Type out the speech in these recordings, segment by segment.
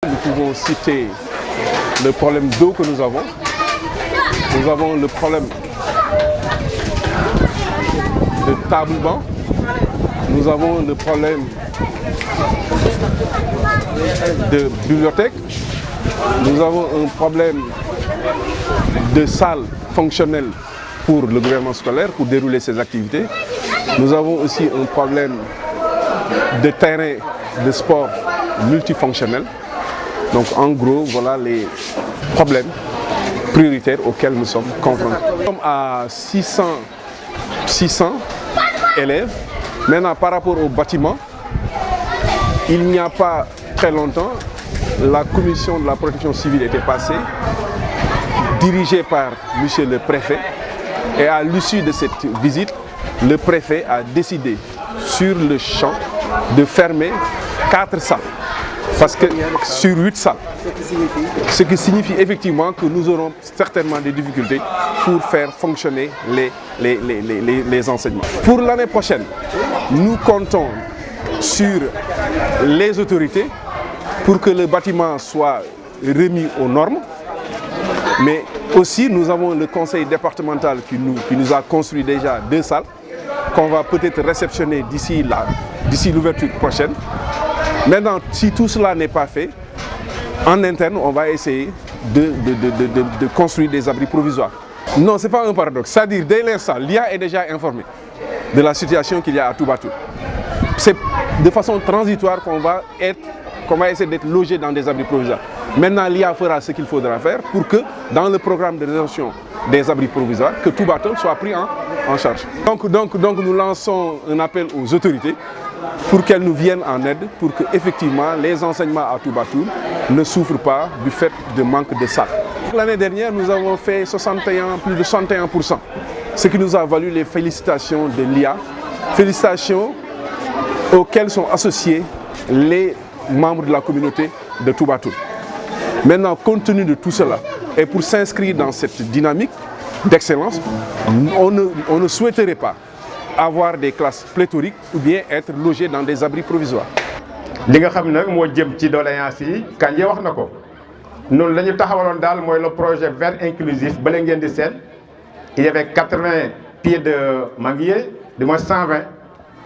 Nous pouvons citer le problème d'eau que nous avons. Nous avons le problème de table-banc. Nous avons le problème de bibliothèque. Nous avons un problème de salle fonctionnelle pour le gouvernement scolaire, pour dérouler ses activités. Nous avons aussi un problème de terrain de sport multifonctionnel. Donc en gros, voilà les problèmes prioritaires auxquels nous sommes confrontés. Nous sommes à 600 élèves. Maintenant, par rapport au bâtiment, il n'y a pas très longtemps, la commission de la protection civile était passée, dirigée par monsieur le préfet. Et à l'issue de cette visite, le préfet a décidé sur le champ de fermer 4 salles. Parce que sur 8 salles. Ce qui signifie effectivement que nous aurons certainement des difficultés pour faire fonctionner les enseignements. Pour l'année prochaine, nous comptons sur les autorités pour que le bâtiment soit remis aux normes. Mais aussi, nous avons le conseil départemental qui nous a construit déjà 2 salles qu'on va peut-être réceptionner d'ici l'ouverture prochaine. Maintenant, si tout cela n'est pas fait, en interne, on va essayer de construire des abris provisoires. Non, ce n'est pas un paradoxe. C'est-à-dire, dès l'instant, l'IA est déjà informée de la situation qu'il y a à Toubatoul. C'est de façon transitoire qu'on va essayer d'être logé dans des abris provisoires. Maintenant, l'IA fera ce qu'il faudra faire pour que, dans le programme de résolution des abris provisoires, que Toubatoul soit pris en charge. Donc, nous lançons un appel aux autorités pour qu'elles nous viennent en aide, pour que effectivement les enseignements à Toubatoul ne souffrent pas du fait de manque de salles. L'année dernière, nous avons fait plus de 61%, ce qui nous a valu les félicitations de l'IA, félicitations auxquelles sont associés les membres de la communauté de Toubatoul. Maintenant, compte tenu de tout cela, et pour s'inscrire dans cette dynamique d'excellence, on ne souhaiterait pas avoir des classes pléthoriques ou bien être logé dans des abris provisoires. li nga xam nag moo jëm ci doléance yi Kandji wax na ko noonu la ñu taxawaloon daal mooy le projet vert inclusif ba la ngeen di seet il y avait 80 pieds de manguier du moins 120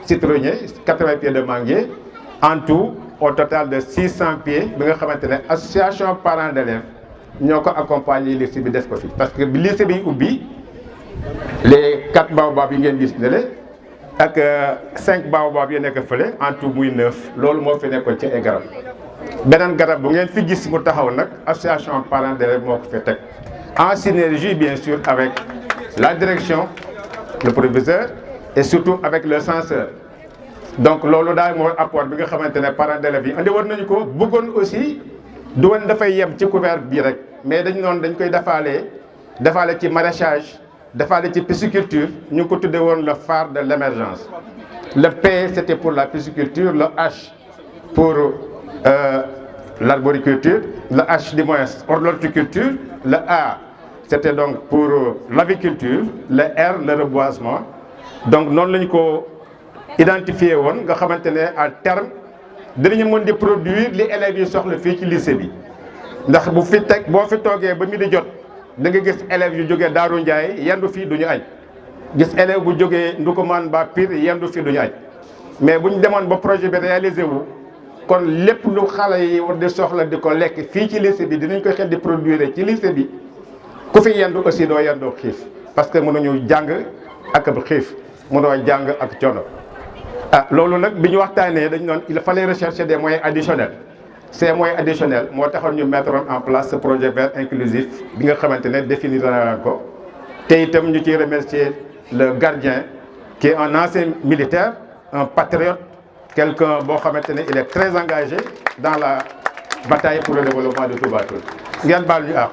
citronniers 80 pieds de manguier en tout au total de 600 pieds bi nga xamante ne association parents d'élèves ñoo ko accompagner lycée bi def ko fi parce que bi lycée bi ubbi les 4 baobab yi ngeen gis ne le ak 5 baobab yi nekk fële en tout muy 9 loolu moo fi nekkoon ci ay garab beneen garab bu ngeen fi gis mu taxaw nag association parents d'élèves moo ko fi teg en synergie bien sûr avec la direction le proviseur et surtout avec le censeur. Donc loolu daal mooy apport bi nga xamante ne parents d'élèves yi andi war nañu ko bëggoon aussi du woon dafay yem ci couvert bi rek mais dañ noonu dañ koy defaale ci maraîchage defaale ci pisciculture ñu ko tuddee woon le phare de l'émergence. Le P c'était pour la pisciculture, le H pour l'arboriculture, le H du moins pour l'horticulture, le A c'était donc pour l'aviculture, le R le reboisement. Donc noonu lañu ko identifié woon nga xamante ne à terme dinañu mën di produire li élèves yi soxla fii ci lycée bi ndax boo fi toogee ba midi jot da nga gis élèves yu jógee Daaru Ndiaye yendu fii duñu añ gis élève bu jógee Ndukumaan ba Pire yendu fii duñu añ mais bu ñu demoon ba projet bi réalisé wu kon lépp lu xale yi war di soxla di ko lekk fii ci lycée bi dinañ koy xel di produire ci lycée bi ku fi yendu aussi doo yendoo xiif parce que mënuñu jàng ak xiif mënoo jàng ak coono. Ah loolu nag bi ñu waxtaanee dañu noon il fallait rechercher des moyens additionnels ces moyens additionnels moo taxoon ñu mettre en place ce projet vert inclusif bi nga xamante ne définir na ko te itam ñu ciy remercier le gardien qui est un ancien militaire un patriote quelqu'un boo xamante ne il est très engagé dans la bataille pour le développement de Toubatoul ngeen baal ñu àq